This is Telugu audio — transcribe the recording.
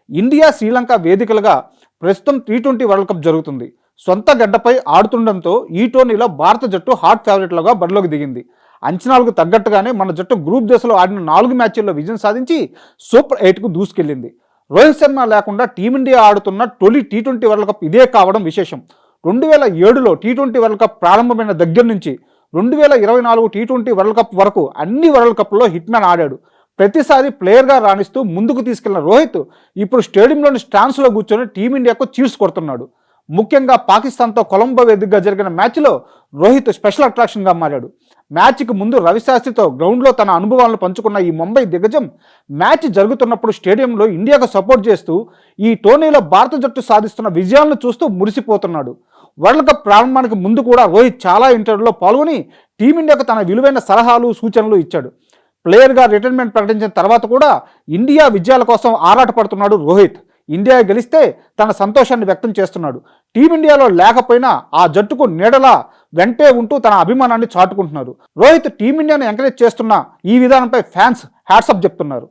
ఇండియా శ్రీలంక వేదికలుగా ప్రస్తుతం టీ20 వరల్డ్ కప్ జరుగుతుంది. సొంత గడ్డపై ఆడుతుండటంతో ఈ టోర్నీలో భారత జట్టు హాట్ ఫేవరెట్లుగా బరిలోకి దిగింది. అంచనాలకు తగ్గట్టుగానే మన జట్టు గ్రూప్ దశలో ఆడిన 4 మ్యాచ్ల్లో విజయం సాధించి సూపర్ 8కు దూసుకెళ్లింది. రోహిత్ శర్మ లేకుండా టీమిండియా ఆడుతున్న తొలి టీ20 వరల్డ్ కప్ ఇదే కావడం విశేషం. 2007లో టీ20 వరల్డ్ కప్ ప్రారంభమైన దగ్గర నుంచి 2024 టీ20 వరల్డ్ కప్ వరకు అన్ని వరల్డ్ కప్లో హిట్ మ్యాన్ ఆడాడు. ప్రతిసారి ప్లేయర్గా రాణిస్తూ ముందుకు తీసుకెళ్లిన రోహిత్ ఇప్పుడు స్టేడియంలోని స్టాండ్స్లో కూర్చొని టీమిండియాకు చీర్స్ కొడుతున్నాడు. ముఖ్యంగా పాకిస్తాన్తో కొలంబో వేదికగా జరిగిన మ్యాచ్లో రోహిత్ స్పెషల్ అట్రాక్షన్గా మారాడు. మ్యాచ్కి ముందు రవిశాస్త్రితో గ్రౌండ్లో తన అనుభవాలను పంచుకున్న ఈ ముంబై దిగ్గజం మ్యాచ్ జరుగుతున్నప్పుడు స్టేడియంలో ఇండియాకు సపోర్ట్ చేస్తూ ఈ టోర్నీలో భారత జట్టు సాధిస్తున్న విజయాలను చూస్తూ మురిసిపోతున్నాడు. వరల్డ్ కప్ ప్రారంభానికి ముందు కూడా రోహిత్ చాలా ఇంటర్వ్యూలో పాల్గొని టీమిండియాకు తన విలువైన సలహాలు సూచనలు ఇచ్చాడు. ప్లేయర్గా రిటైర్మెంట్ ప్రకటించిన తర్వాత కూడా ఇండియా విజయాల కోసం ఆరాటపడుతున్నాడు రోహిత్. ఇండియా గెలిస్తే తన సంతోషాన్ని వ్యక్తం చేస్తున్నాడు. టీమిండియాలో లేకపోయినా ఆ జట్టుకు నీడలా వెంటే ఉంటూ తన అభిమానాన్ని చాటుకుంటున్నారు. రోహిత్ టీమిండియాను ఎంకరేజ్ చేస్తున్న ఈ విధానంపై ఫ్యాన్స్ హ్యాట్సప్ చెప్తున్నారు.